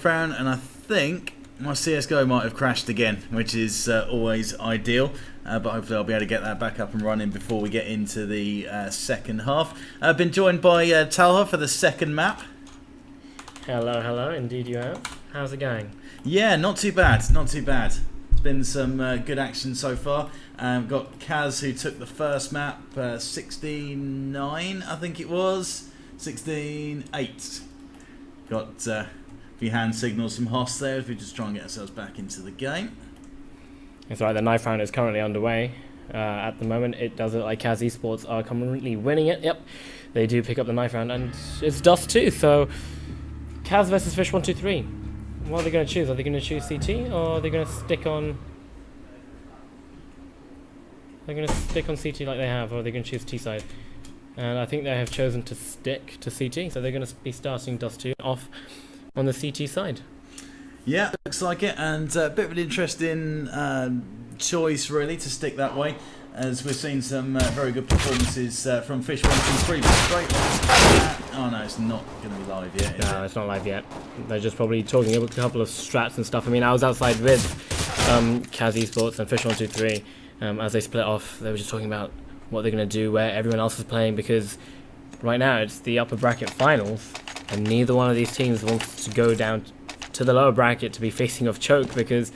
found, and I think my CSGO might have crashed again, which is always ideal. But hopefully I'll be able to get that back up and running before we get into the second half. I've been joined by Talha for the second map. Hello, hello. Indeed you have. How's it going? Yeah, not too bad. Not too bad. It's been some good action so far. Got CAZ who took the first map, 16-9, I think it was. 16-8. Got a few hand signals from Hoss there as we just try and get ourselves back into the game. It's right, the knife round is currently underway. At the moment, it does look like CAZ eSports are currently winning it. Yep, they do pick up the knife round, and it's Dust 2, so CAZ versus fish123. What are they going to choose? Are they going to choose CT, or are they going to stick on... They're going to stick on CT like they have, or are they going to choose T-side? And I think they have chosen to stick to CT, so they're going to be starting Dust 2 off on the CT side. Yeah, looks like it, and a bit of an interesting choice really to stick that way, as we've seen some very good performances from fish123. Oh no, it's not going to be live yet. No, it's not live yet. They're just probably talking about a couple of strats and stuff. I mean, I was outside with CAZ eSports and fish123 as they split off. They were just talking about what they're going to do, where everyone else is playing, because right now it's the upper bracket finals, and neither one of these teams wants to go down to the lower bracket to be facing off Choke, because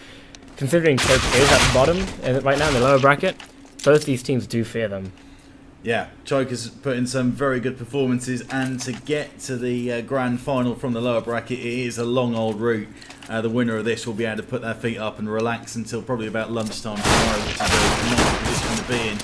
considering Choke is at the bottom right now in the lower bracket, both these teams do fear them. Yeah, Choke has put in some very good performances, and to get to the grand final from the lower bracket, it is a long old route. The winner of this will be able to put their feet up and relax until probably about lunchtime tomorrow, which is a nice position to be in.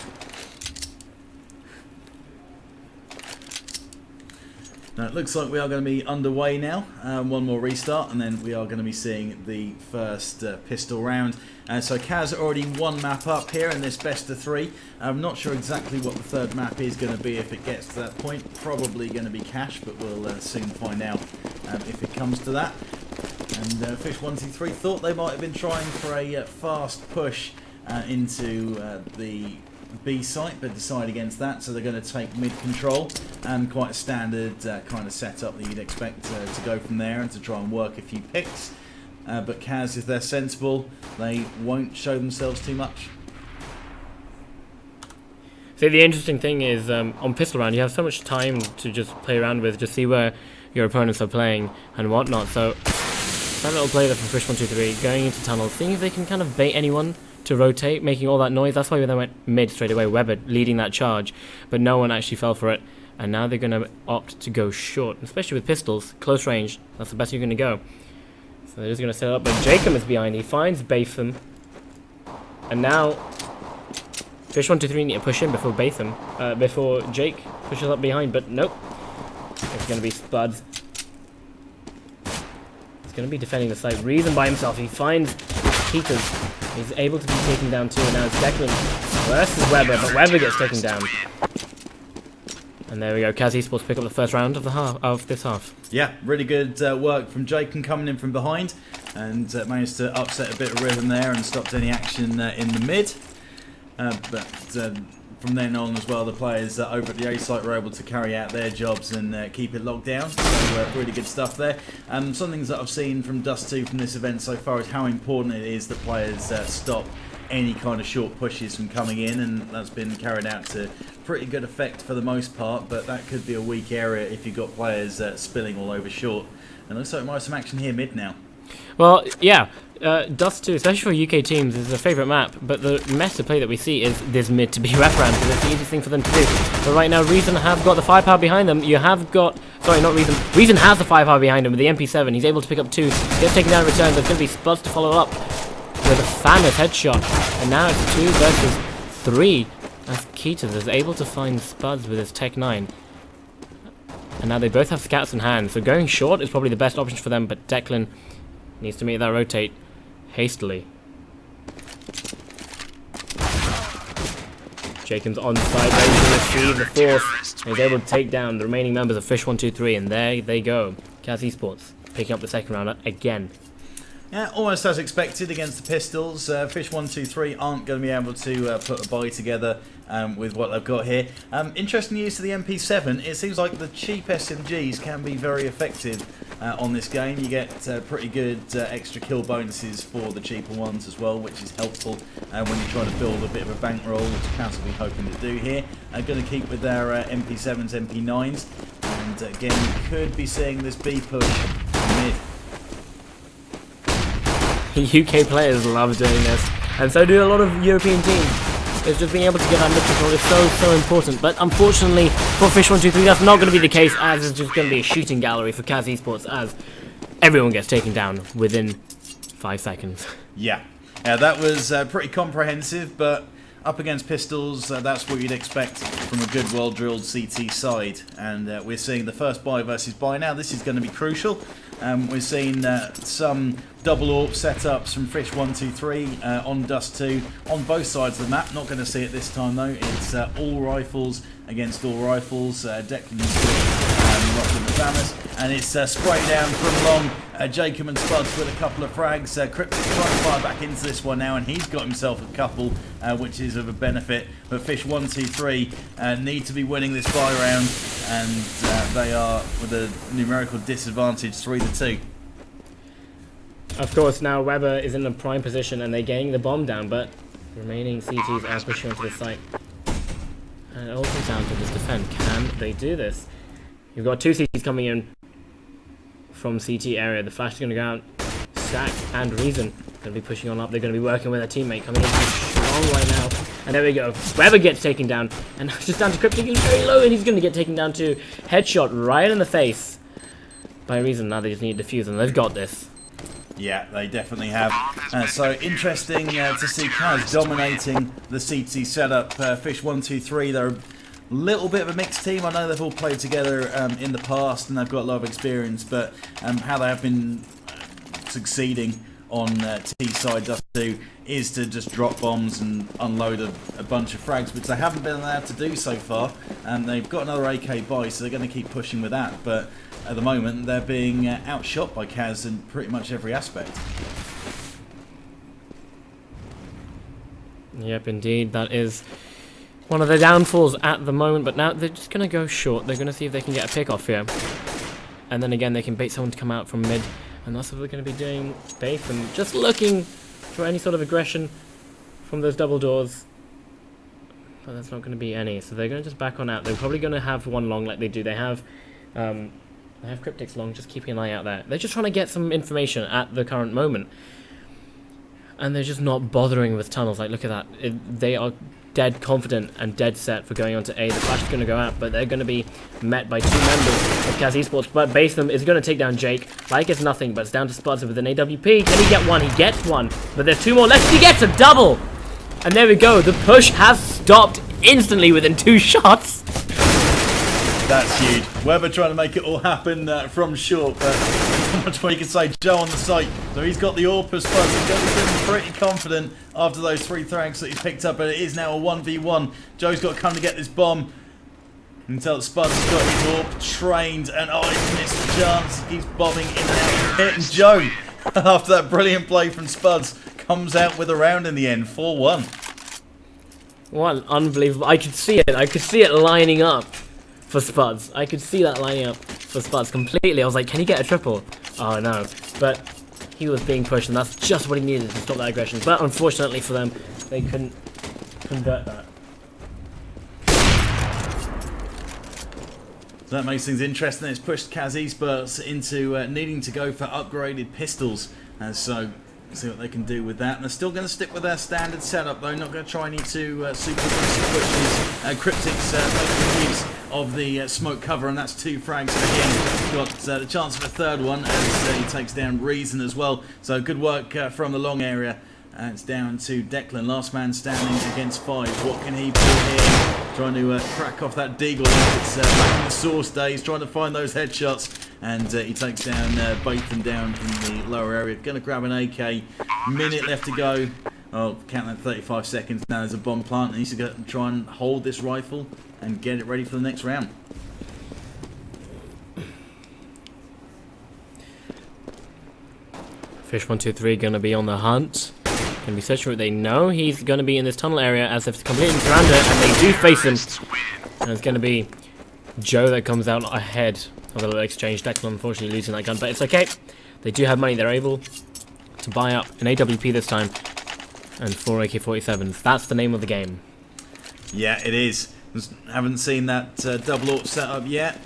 Now, it looks like we are going to be underway now. One more restart, and then we are going to be seeing the first pistol round. So CAZ already one map up here in this best of three. I'm not sure exactly what the third map is going to be if it gets to that point. Probably going to be Cash, but we'll soon find out if it comes to that. And fish123 thought they might have been trying for a fast push into the B site, but decide against that, so they're going to take mid control, and quite a standard kind of setup that you'd expect to go from there and to try and work a few picks. But CAZ, if they're sensible, they won't show themselves too much. See, the interesting thing is on pistol round you have so much time to just play around with, just see where your opponents are playing and whatnot. So that little play there from fish123, going into tunnels, seeing if they can kind of bait anyone to rotate, making all that noise. That's why they went mid straight away, Weber leading that charge, but no one actually fell for it, and now they're going to opt to go short, especially with pistols, close range. That's the best you're going to go. So they're just going to set up, but Jacob is behind. He finds Batham, and now fish123 need to push in before Batham, before Jake pushes up behind, but nope. It's going to be Spuds. He's going to be defending the site. Reason by himself. He finds Peters. He's able to be taken down too, and now it's Declan versus Weber, but Weber gets taken down. And there we go, CAZ eSports pick up the first round of this half. Yeah, really good work from Jacob coming in from behind, and managed to upset a bit of rhythm there and stopped any action in the mid. But from then on as well, the players over at the A site were able to carry out their jobs and keep it locked down. So really good stuff there. Some things that I've seen from Dust 2 from this event so far is how important it is that players stop any kind of short pushes from coming in, and that's been carried out to pretty good effect for the most part, but that could be a weak area if you've got players spilling all over short. And looks like we might have some action here mid now. Well, yeah, Dust 2, especially for UK teams, is a favourite map, but the meta play that we see is this mid to be wraparound, because it's the easiest thing for them to do. But right now, Reason have got the firepower behind them. You have got, sorry, not Reason. Reason has the firepower behind him with the MP7. He's able to pick up 2, gets taken down in return. There's going to be Spuds to follow up with a famous headshot. And now it's 2 versus 3, as Keaton is able to find Spuds with his Tech 9. And now they both have scouts in hand, so going short is probably the best option for them, but Declan needs to make that rotate hastily. Jacob's on side, ready to receive the force. He's able to take down the remaining members of fish123, and there they go. CAZ eSports picking up the second round again. Yeah, almost as expected against the Pistols. fish123 aren't going to be able to put a buy together with what they've got here. Interesting use of the MP7. It seems like the cheap SMGs can be very effective on this game. You get pretty good extra kill bonuses for the cheaper ones as well, which is helpful when you're trying to build a bit of a bankroll, which CAZ will be hoping to do here. Going to keep with their MP7s, MP9s, and again, we could be seeing this B push mid. UK players love doing this, and so do a lot of European teams. It's just being able to get that mid control is so important, but unfortunately for fish123 that's not going to be the case, as it's just going to be a shooting gallery for CAZ eSports as everyone gets taken down within 5 seconds. Yeah, that was pretty comprehensive, but up against pistols, that's what you'd expect from a good, well-drilled CT side. And we're seeing the first buy versus buy now. This is going to be crucial. We're seeing some double AWP setups from fish123 on Dust 2 on both sides of the map. Not going to see it this time though. It's all rifles against all rifles. Declan is rocking the banners, and it's spray down from long. Jacob and Spuds with a couple of frags. Cryptic trying to fire back into this one now, and he's got himself a couple, which is of a benefit. But fish123 need to be winning this buy round, and they are with a numerical disadvantage 3-2. Of course, now Weber is in a prime position and they're getting the bomb down, but remaining CTs are pushing onto the site. And it all comes down to this defend. Can they do this? You've got two CTs coming in from CT area. The flash is going to go out. Stack and Reason going to be pushing on up. They're going to be working with a teammate coming in strong right now. And there we go. Weber gets taken down. And now it's just down to Cryptic. He's very low and he's going to get taken down to headshot right in the face by Reason. Now they just need to defuse and they've got this. Yeah, they definitely have. So interesting to see CAZ dominating the CT setup. fish123, they're a little bit of a mixed team. I know they've all played together in the past and they've got a lot of experience, but how they have been succeeding on T side Dust 2 is to just drop bombs and unload a bunch of frags, which they haven't been allowed to do so far. And they've got another AK buy, so they're going to keep pushing with that. But at the moment, they're being outshot by CAZ in pretty much every aspect. Yep, indeed. That is one of the downfalls at the moment. But now they're just going to go short. They're going to see if they can get a pick off here. And then again, they can bait someone to come out from mid. And that's what they're going to be doing. Bait and just looking for any sort of aggression from those double doors. But there's not going to be any. So they're going to just back on out. They're probably going to have one long like they do. They have Cryptics long, just keeping an eye out there. They're just trying to get some information at the current moment. And they're just not bothering with tunnels. Like, look at that. They are dead confident and dead set for going on to A. The flash is going to go out, but they're going to be met by two members of CAZ eSports. But Baseman is going to take down Jake like it's nothing, but it's down to Spuds with an AWP. Can he get one? He gets one. But there's two more left. He gets a double! And there we go. The push has stopped instantly within 2 shots. That's huge. Weber trying to make it all happen from short, but not much more you can say. Joe on the site, so he's got the AWP as well. He's going to be pretty confident after those 3 frags that he's picked up, but it is now a 1v1. Joe's got to come to get this bomb until Spuds has got his AWP trained, and oh, he's missed the chance. He keeps bombing in and out. Hitting Joe after that brilliant play from Spuds comes out with a round in the end, 4-1. What unbelievable! I could see it. I could see it lining up for Spuds. I could see that lining up for Spuds completely. I was like, can he get a triple? Oh no. But he was being pushed and that's just what he needed to stop that aggression. But unfortunately for them, they couldn't convert that. So that makes things interesting. It's pushed CAZ eSports into needing to go for upgraded pistols. So see what they can do with that. And they're still going to stick with their standard setup though, not going to try any too super aggressive pushes. Cryptics making use of the smoke cover, and that's 2 frags for him. Got the chance of a third one as he takes down Reason as well. So good work from the long area. It's down to Declan, last man standing against 5. What can he pull here? Trying to crack off that deagle. It's back in the source days, trying to find those headshots. And he takes down both them down in the lower area. Going to grab an AK. Minute left to go. Oh, count that 35 seconds. Now there's a bomb plant. He needs to go and try and hold this rifle and get it ready for the next round. fish123 going to be on the hunt. Going to be searching for it. They know he's going to be in this tunnel area as they've completely surrounded it, and they do face him. And it's going to be Joe that comes out ahead Have a little exchange. Declan unfortunately losing that gun, but it's okay. They do have money. They're able to buy up an AWP this time and 4 AK-47s. That's the name of the game. Yeah, it is. Haven't seen that double AWP setup yet.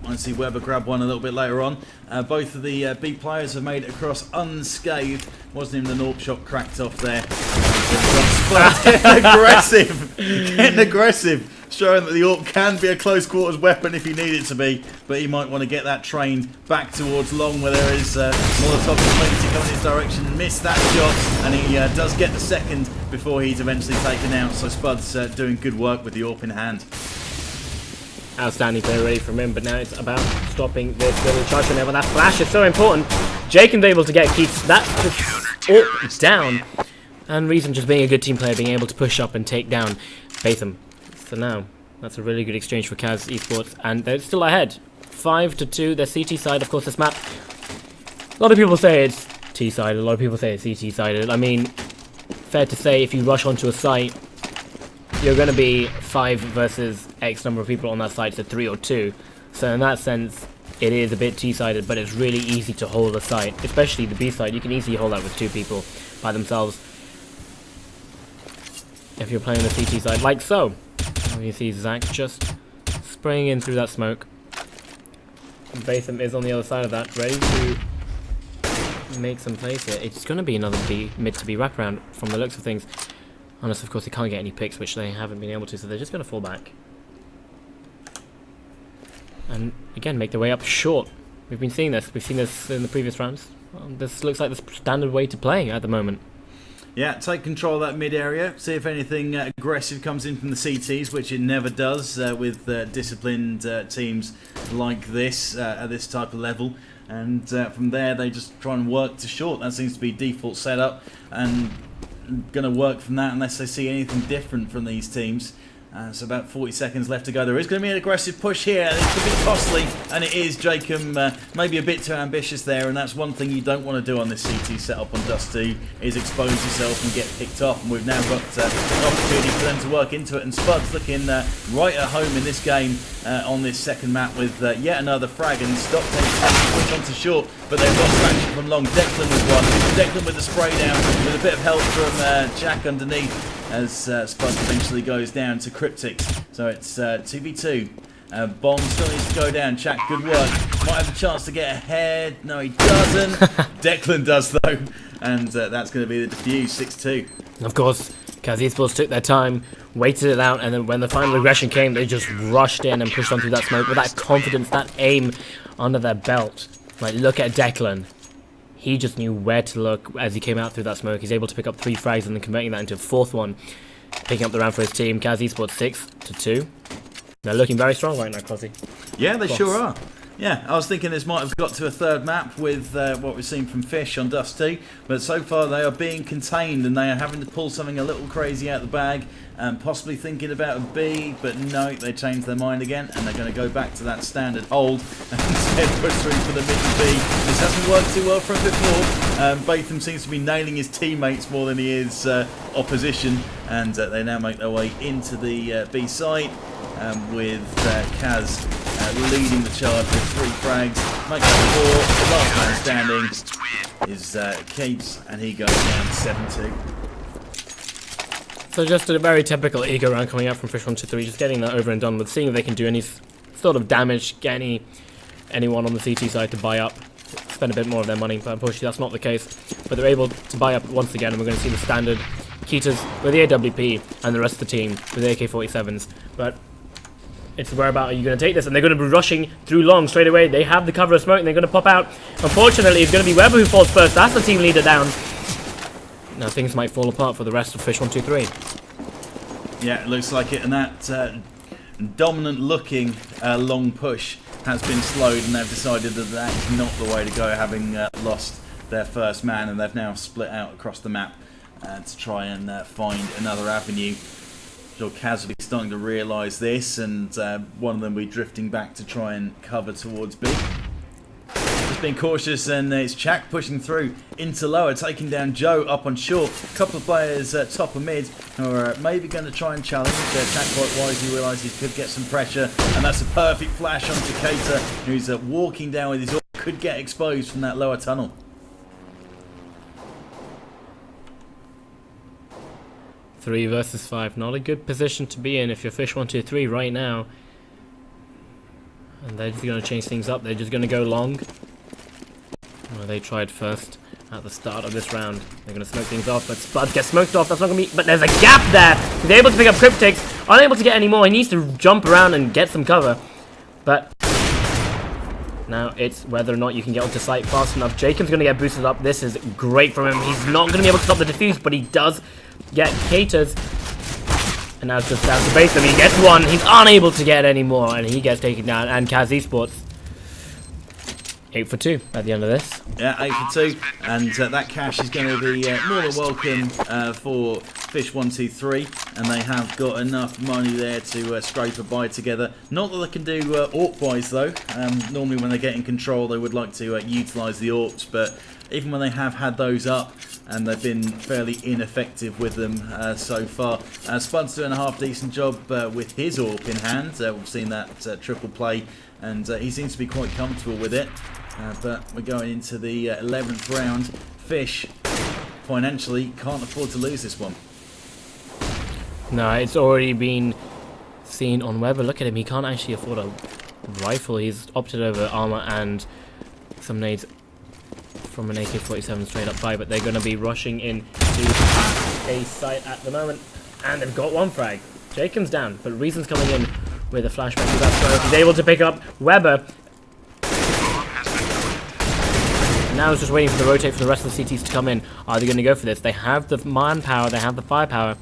Might see Weber grab one a little bit later on. Both of the B players have made it across unscathed. Wasn't even the AWP shot cracked off there. Aggressive, getting aggressive, showing that the AWP can be a close quarters weapon if you need it to be. But he might want to get that trained back towards long, where there is Molotov plenty coming in his direction. Missed that shot, and he does get the second before he's eventually taken out. So Spud's doing good work with the AWP in hand. Outstanding play already from him, but now it's about stopping this little charge whenever that flash is so important. Jake can be able to get keeps that AWP down, and Reason just being a good team player, being able to push up and take down Batham. So now that's a really good exchange for CAZ eSports, and they're still ahead, 5-2. Their CT side, of course, this map. A lot of people say it's T sided. A lot of people say it's CT sided. I mean, fair to say, if you rush onto a site, you're going to be 5 versus X number of people on that site, so 3 or 2. So in that sense, it is a bit T-sided, but it's really easy to hold a site, especially the B side. You can easily hold that with 2 people by themselves if you're playing the CT side, like so. You see Zach just spraying in through that smoke. Batham is on the other side of that, ready to make some plays here. It's going to be another B mid to B wraparound from the looks of things. Unless, of course, they can't get any picks, which they haven't been able to, so they're just going to fall back. And, again, make their way up short. We've been seeing this. We've seen this in the previous rounds. This looks like the standard way to play at the moment. Yeah, take control of that mid area. See if anything aggressive comes in from the CTs, which it never does with disciplined teams like this at this type of level. And from there, they just try and work to short. That seems to be default setup. And going to work from that unless they see anything different from these teams. So about 40 seconds left to go. There is going to be an aggressive push here. It could be costly, and it is. Jacob maybe a bit too ambitious there, and that's one thing you don't want to do on this CT setup on Dusty, is expose yourself and get picked off. And we've now got an opportunity for them to work into it, and Spud's looking right at home in this game on this second map with yet another frag, and Stock takes push onto short, but they've lost action from long. Declan with one. Declan with the spray down, with a bit of help from Jack underneath, as Spud eventually goes down to Cryptics. So it's 2v2. Bomb still needs to go down. Jack, good work. Might have a chance to get ahead. No, he doesn't. Declan does, though. And that's going to be the defuse, 6-2. Of course, CAZ eSports took their time, waited it out, and then when the final aggression came, they just rushed in and pushed on through that smoke with that confidence, that aim under their belt. Like, look at Declan. He just knew where to look as he came out through that smoke. He's able to pick up 3 frags and then converting that into a 4th one. Picking up the round for his team. CAZ eSports 6-2. They're looking very strong right now, Cozzy. Yeah, they sure are. Yeah, I was thinking this might have got to a 3rd map with what we've seen from Fish on Dusty, but so far they are being contained and they are having to pull something a little crazy out of the bag, and possibly thinking about a B, but no, they changed their mind again and they're going to go back to that standard hold and instead push through for the mid and B. This hasn't worked too well for him before. Batham seems to be nailing his teammates more than he is opposition, and they now make their way into the B site with CAZ leading the charge with 3 frags. Make that 4. The last man standing is Keats, and he goes down 7-2. So just a very typical ego round coming out from fish123, just getting that over and done with, seeing if they can do any sort of damage, get anyone on the CT side to buy up, spend a bit more of their money, but unfortunately that's not the case. But they're able to buy up once again, and we're going to see the standard Keaters with the AWP and the rest of the team with the AK-47s. But it's whereabout are you going to take this, and they're going to be rushing through long straight away. They have the cover of smoke and they're going to pop out. Unfortunately, it's going to be Weber who falls first. That's the team leader down. Now things might fall apart for the rest of fish123. Yeah, it looks like it, and that dominant looking long push has been slowed, and they've decided that that is not the way to go, having lost their first man, and they've now split out across the map to try and find another avenue. Sure, CAZ will be starting to realise this, and one of them will be drifting back to try and cover towards B. just being cautious, and it's Chak pushing through into lower, taking down Joe up on short. A couple of players top of mid who are maybe going to try and challenge. Chak quite wisely realised he could get some pressure, and that's a perfect flash onto CAZ, who's walking down with his AWP, could get exposed from that lower tunnel. Three versus 5, not a good position to be in if you're fish123 right now. And they're just going to change things up. They're just going to go long. Well, they tried first at the start of this round. They're going to smoke things off, but Spuds gets smoked off. That's not going to be... But there's a gap there. He's able to pick up Cryptics. Unable to get any more. He needs to jump around and get some cover. But now it's whether or not you can get onto site fast enough. Jacob's going to get boosted up. This is great from him. He's not going to be able to stop the defuse, but he does get caters. And now it's just down to base him. He gets one. He's unable to get any more, and he gets taken down. And CAZ eSports 8 for 2 at the end of this. Yeah, 8 for 2, and that cash is going to be more than welcome for fish123, and they have got enough money there to scrape a buy together. Not that they can do AWP buys though. Normally when they get in control they would like to utilise the AWPs, but even when they have had those up, and they've been fairly ineffective with them so far. Spud's doing a half decent job with his AWP in hand. We've seen that triple play, and he seems to be quite comfortable with it. But we're going into the 11th round. Fish financially can't afford to lose this one. No, it's already been seen on Weber. Look at him, he can't actually afford a rifle. He's opted over armor and some nades from an AK-47 straight up by, but they're going to be rushing into a site at the moment, and they've got one frag. Jacob's down, but Reason's coming in with a flashback to that throw. He's able to pick up Weber. Now he's just waiting for the rotate for the rest of the CTs to come in. Are they going to go for this? They have the manpower, they have the firepower.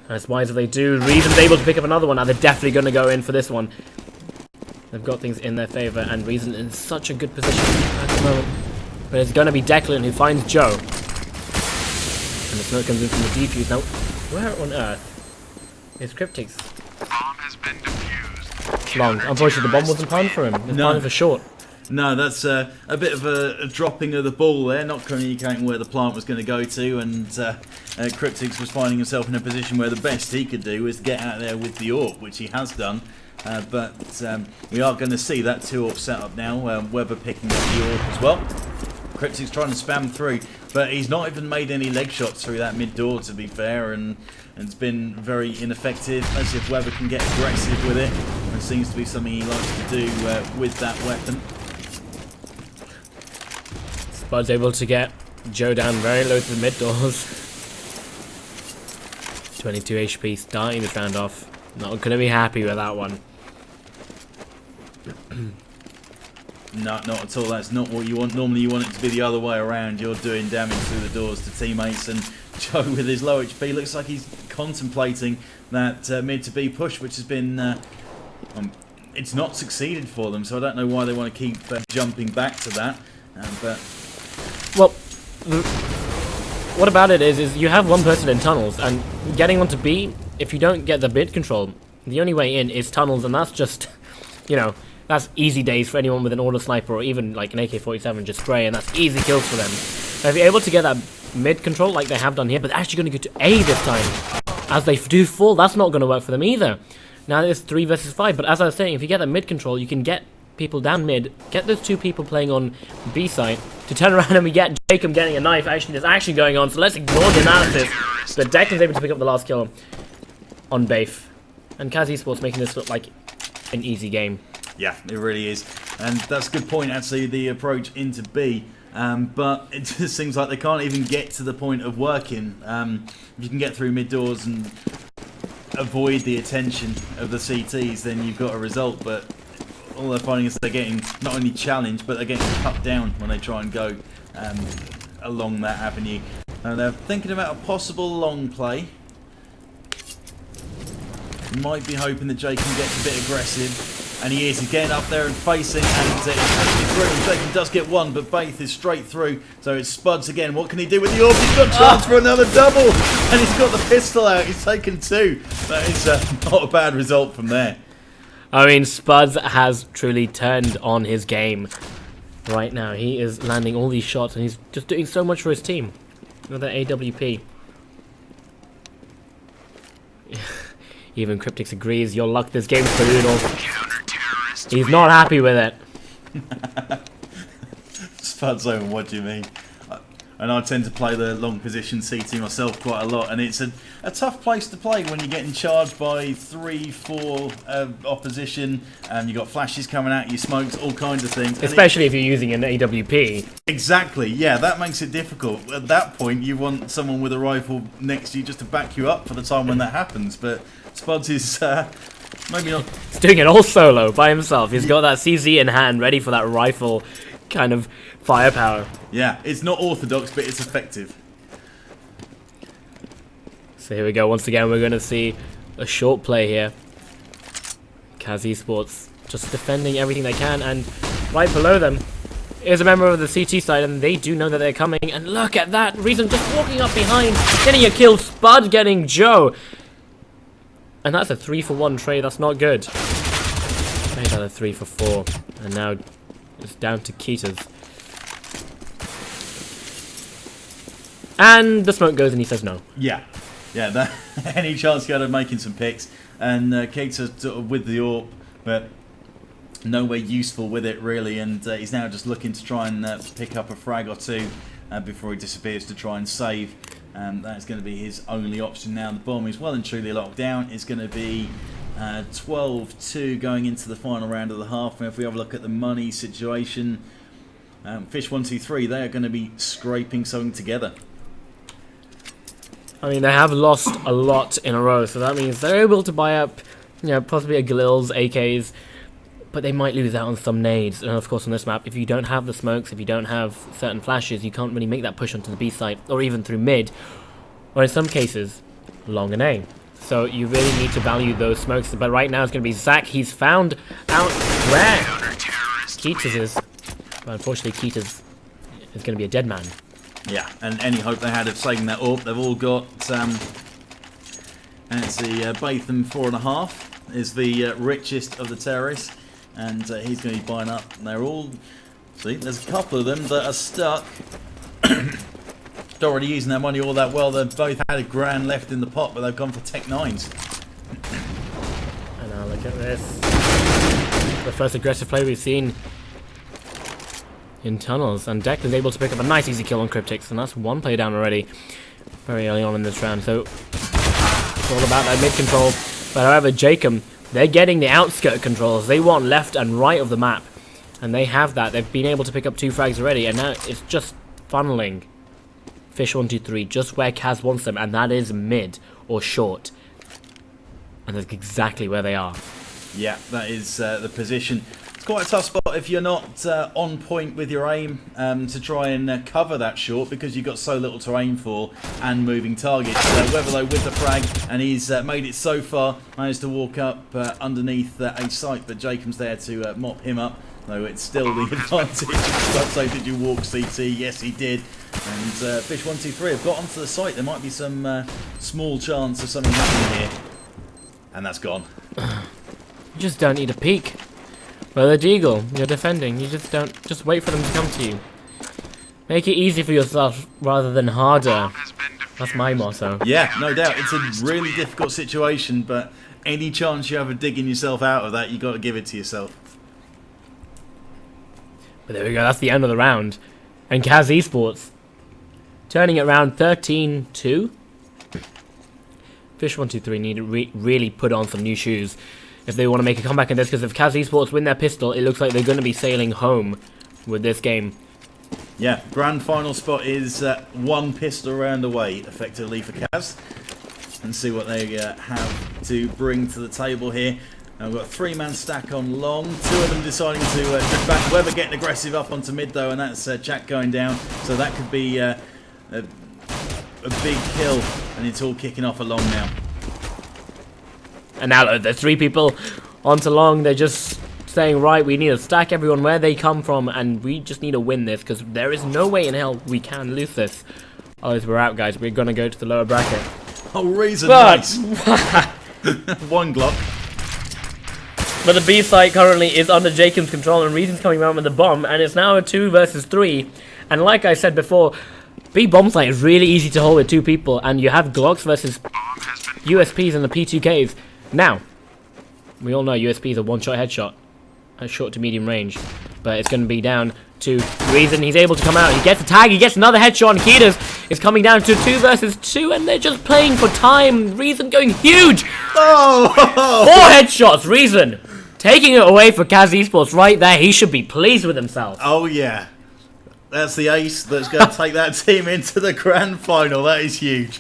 As wise as they do, Reason's able to pick up another one. Now they're definitely going to go in for this one. They've got things in their favour, and Reason in such a good position at the moment. But it's going to be Declan who finds Joe. And the smoke comes in from the defuse. Now, where on earth is Cryptics? Bomb has been defused. Long. Unfortunately, the bomb wasn't planned for him. It was planned for short. No, that's a bit of a dropping of the ball there, not communicating where the plant was going to go to, and Cryptics was finding himself in a position where the best he could do was get out there with the AWP, which he has done. But we are going to see that 2-AWP setup now. Weber picking up the AWP as well. Cryptics trying to spam through, but he's not even made any leg shots through that mid door, to be fair, and it's been very ineffective. Let's see if Weber can get aggressive with it. It seems to be something he likes to do with that weapon. Spud's able to get Joe down very low to the mid doors. 22 HP starting this round off. Not going to be happy with that one. No, not at all. That's not what you want. Normally you want it to be the other way around. You're doing damage through the doors to teammates, and Joe with his low HP looks like he's contemplating that mid to B push, which has been it's not succeeded for them, so I don't know why they want to keep jumping back to that. But well, what about it is you have one person in tunnels, and getting onto B, if you don't get the mid control, the only way in is tunnels, and that's just, you know, that's easy days for anyone with an auto sniper or even like an AK-47, just spray, and that's easy kills for them. Now, if you're able to get that mid control like they have done here, but they're actually going to go to A this time, as they do fall, that's not going to work for them either. Now it's 3 versus 5, but as I was saying, if you get that mid control, you can get people down mid, get those two people playing on B side, to turn around and we get Jacob getting a knife. Actually, there's action going on, so let's ignore the analysis. But Declan's able to pick up the last kill on Bafe. And CAZ eSports making this look like an easy game. yeah, it really is. And that's a good point, actually, the approach into B. But it just seems like they can't even get to the point of working. If you can get through mid doors and avoid the attention of the CTs, then you've got a result. But all they're finding is they're getting not only challenged, but they're getting cut down when they try and go along that avenue. They're thinking about a possible long play. Might be hoping that Jacob gets a bit aggressive, and he is again up there and facing, and it's actually through. Jacob does get one, but Baith is straight through, so it's Spuds again. What can he do with the orb? He's got a chance for another double, and he's got the pistol out. He's taken two. That is not a bad result from there. I mean, Spuds has truly turned on his game right now. He is landing all these shots, and he's just doing so much for his team. With that AWP. Even Cryptix agrees, your luck this game's brutal. He's not happy with it. Spud Zone, what do you mean? And I tend to play the long position CT myself quite a lot, and it's a tough place to play when you're getting charged by 3-4 opposition, and you've got flashes coming at you, smokes, all kinds of things. Especially if you're using an AWP. Exactly, yeah, that makes it difficult. At that point, you want someone with a rifle next to you just to back you up for the time when that happens, but Spuds is maybe not... He's doing it all solo, by himself. He's got that CZ in hand, ready for that rifle kind of firepower. Yeah, it's not orthodox, but it's effective. So here we go. Once again, we're going to see a short play here. CAZ eSports just defending everything they can, and right below them is a member of the CT side, and they do know that they're coming. And look at that! Reason just walking up behind, getting a kill. Spud getting Joe. And that's a 3-for-1 trade. That's not good. Made out a 3-for-4. And now it's down to Keaters. And the smoke goes and he says no. Yeah. Yeah, any chance you had of making some picks. And Keaters sort of with the AWP, but nowhere useful with it really. And he's now just looking to try and pick up a frag or two before he disappears to try and save. That's going to be his only option now. The bomb is well and truly locked down. It's going to be 12-2 going into the final round of the half. And if we have a look at the money situation, fish123, they are going to be scraping something together. I mean, they have lost a lot in a row, so that means they're able to buy up, you know, possibly a Glil's, AKs, but they might lose out on some nades. And of course, on this map, if you don't have the smokes, if you don't have certain flashes, you can't really make that push onto the B site, or even through mid, or in some cases, long and A. So you really need to value those smokes. But right now, it's going to be Zach. He's found out where Keaters is. But unfortunately, Keaters is going to be a dead man. Yeah, and any hope they had of saving that AWP, they've all got, and it's the Batham 4.5 is the richest of the terrorists, and he's going to be buying up. And they're all, see, there's a couple of them that are stuck. Not really using their money all that well. They've both had a grand left in the pot, but they've gone for Tech 9s. And now look at this. The first aggressive play we've seen in tunnels, and Declan's able to pick up a nice easy kill on Cryptix, and that's one play down already very early on in this round. So it's all about that mid control. But however, Jacob, they're getting the outskirt controls. They want left and right of the map, and they have that. They've been able to pick up 2 frags already, and now it's just funneling fish123 just where CAZ wants them, and that is mid or short, and that's exactly where they are. Yeah, that is the position. It's quite a tough spot if you're not on point with your aim to try and cover that short, because you've got so little to aim for and moving targets. Weatherlow with the frag, and he's made it so far, managed to walk up underneath a site, but Jacob's there to mop him up, though it's still the advantage. I'd say, did you walk CT? Yes, he did. And fish123 have got onto the site. There might be some small chance of something happening here. And that's gone. You just don't need a peek. Well, the Deagle, you're defending. You just don't. Just wait for them to come to you. Make it easy for yourself rather than harder. That's my motto. Yeah, no doubt. It's a really difficult situation, but any chance you have of digging yourself out of that, you've got to give it to yourself. But there we go. That's the end of the round. And CAZ eSports turning it around 13-2. fish123 need to really put on some new shoes if they want to make a comeback in this, because if CAZ eSports win their pistol, it looks like they're going to be sailing home with this game. Yeah, grand final spot is 1 pistol round away, effectively, for CAZ. And see what they have to bring to the table here. We've got a 3-man stack on long, 2 of them deciding to drift back. Weber getting aggressive up onto mid though, and that's Jack going down. So that could be a big kill, and it's all kicking off along now. And now there's 3 people onto long. They're just saying, right, we need to stack everyone where they come from, and we just need to win this, because there is no way in hell we can lose this. Otherwise, we're out, guys. We're going to go to the lower bracket. Oh, Razor, nice. 1 Glock. But the B site currently is under Jacob's control, and Reason's coming around with the bomb, and it's now a 2 versus 3. And like I said before, B bomb site is really easy to hold with 2 people, and you have Glocks versus USPs and the P2Ks. Now, we all know USP is a one-shot headshot at short to medium range, but it's going to be down to Reason. He's able to come out, he gets a tag, he gets another headshot, and Kitas is coming down to 2 versus 2, and they're just playing for time. Reason going huge! Oh! 4 headshots, Reason taking it away for CAZ eSports right there. He should be pleased with himself. Oh yeah, that's the ace that's going to take that team into the grand final. That is huge.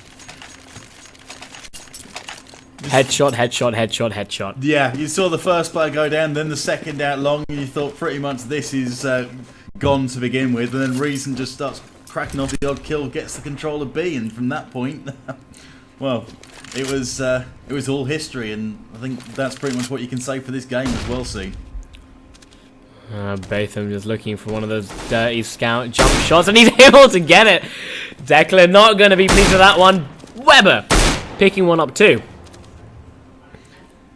Headshot, headshot, headshot, headshot. Yeah, you saw the first player go down, then the second out long, and you thought pretty much this is gone to begin with, and then Reason just starts cracking off the odd kill, gets the control of B, and from that point, well, it was all history, and I think that's pretty much what you can say for this game as well, see. Botham just looking for one of those dirty scout jump shots, and he's able to get it. Declan not going to be pleased with that one. Weber picking one up too.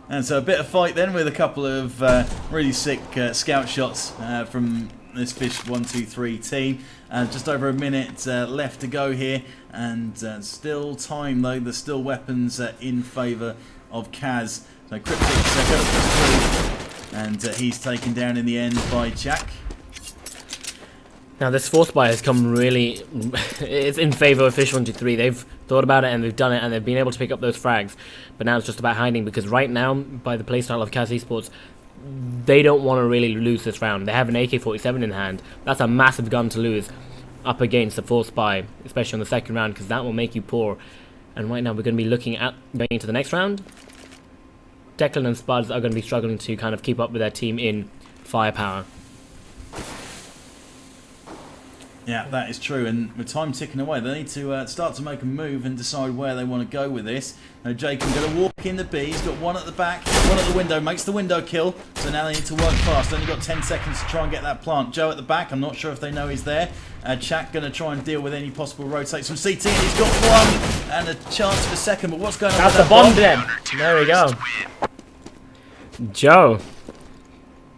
And so a bit of fight then with a couple of really sick scout shots from this fish123 team. Just over a minute left to go here, and still time though. There's still weapons in favour of CAZ. So Cryptic goes through, and he's taken down in the end by Jack. Now this force buy has come really, it's in favour of fish123. They've thought about it and they've done it, and they've been able to pick up those frags. But now it's just about hiding, because right now, by the playstyle of CAZ eSports, they don't want to really lose this round. They have an AK-47 in hand. That's a massive gun to lose up against the force buy, especially on the second round, because that will make you poor. And right now we're going to be looking at going into the next round. Declan and Spuds are going to be struggling to kind of keep up with their team in firepower. Yeah, that is true, and with time ticking away, they need to start to make a move and decide where they want to go with this. Now Jacob going to walk in the B, he's got one at the back, one at the window, makes the window kill, so now they need to work fast. Only got 10 seconds to try and get that plant. Joe at the back, I'm not sure if they know he's there. Chak going to try and deal with any possible rotates from CT, and he's got one, and a chance for second, but what's going on? That's the bomb then. There we go. Joe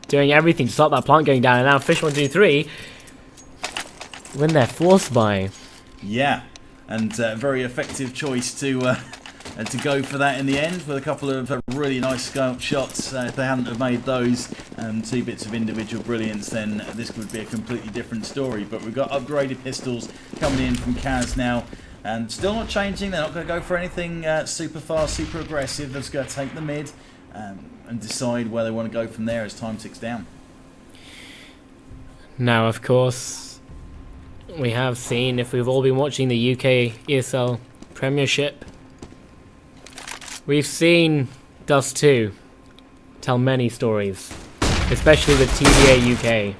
doing everything to stop that plant going down, and now fish123 win their force buy. Yeah, and very effective choice to go for that in the end, with a couple of really nice scout shots. If they hadn't have made those 2 bits of individual brilliance, then this would be a completely different story. But we've got upgraded pistols coming in from CAZ now, and still not changing. They're not going to go for anything super fast, super aggressive. They're just going to take the mid and decide where they want to go from there as time ticks down. Now, of course, we have seen, if we've all been watching the UK ESL Premiership, we've seen Dust 2 tell many stories, especially with TBA UK.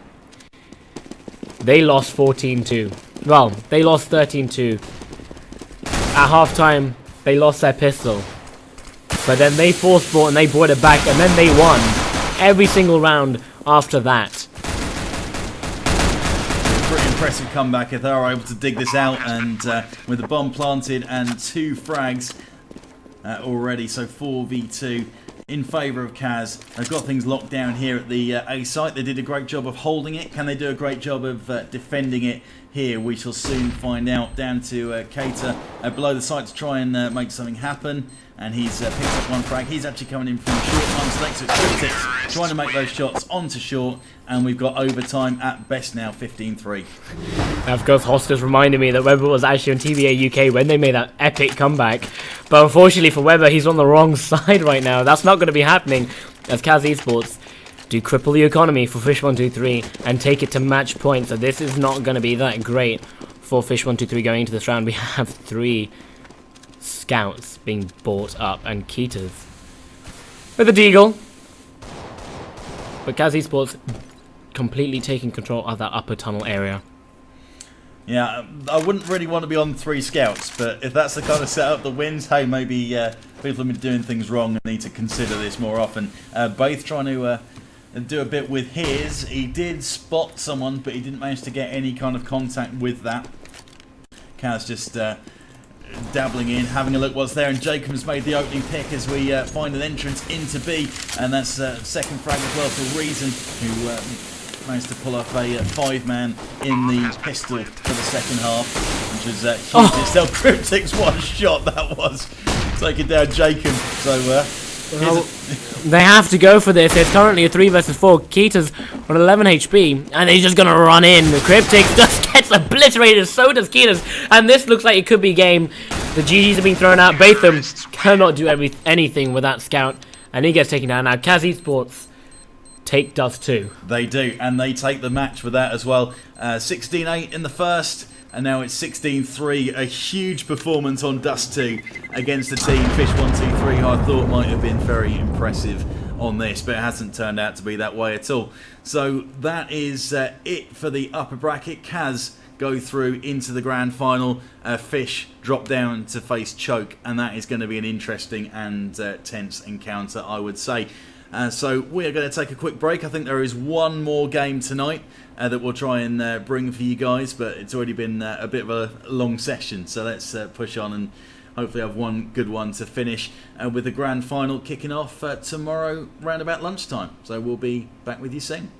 They lost 14-2. Well, they lost 13-2. At halftime, they lost their pistol. But then they force bought and they brought it back, and then they won every single round after that. Pretty impressive comeback if they are able to dig this out, and with the bomb planted and 2 frags already, so 4v2 in favour of CAZ. They've got things locked down here at the A site. They did a great job of holding it. Can they do a great job of defending it here? We shall soon find out. Down to Cater below the site to try and make something happen. And he's picked up 1 frag. He's actually coming in from short unstake, so it's Cryptic trying to make those shots onto short. And we've got overtime at best now, 15-3. Of course, Hoskers reminded me that Weber was actually on TBA UK when they made that epic comeback. But unfortunately for Weber, he's on the wrong side right now. That's not going to be happening as CAZ eSports do cripple the economy for fish123 and take it to match point. So this is not going to be that great for fish123 going into this round. We have 3 scouts being bought up, and Keeters with a deagle. But CAZ eSports completely taking control of that upper tunnel area. Yeah, I wouldn't really want to be on 3 scouts, but if that's the kind of setup that wins, hey, maybe people have been doing things wrong and need to consider this more often. Both trying to do a bit with his. He did spot someone, but he didn't manage to get any kind of contact with that. CAZ just dabbling in, having a look what's there, and Jacob's made the opening pick as we find an entrance into B, and that's second frag as well for Reason, who managed to pull off a 5-man in the pistol for the second half, which was huge itself. Cryptic's one shot that was, taking down Jacob. So they have to go for this. It's currently a 3 versus 4. Keita's on 11 HP, and he's just gonna run in. The Cryptic just gets obliterated, so does Keita's, and this looks like it could be game. The GGs have been thrown out. Batham cannot do anything with that scout, and he gets taken down. Now CAZ eSports take Dust 2. They do, and they take the match for that as well. 16-8 in the first, and now it's 16-3. A huge performance on Dust 2 against the team fish123, who I thought might have been very impressive on this, but it hasn't turned out to be that way at all. So that is it for the upper bracket. CAZ go through into the grand final. Fish drop down to face Choke, and that is going to be an interesting and tense encounter, I would say. So we're going to take a quick break. I think there is one more game tonight that we'll try and bring for you guys, but it's already been a bit of a long session, so let's push on and hopefully have one good one to finish, with the grand final kicking off tomorrow round about lunchtime. So we'll be back with you soon.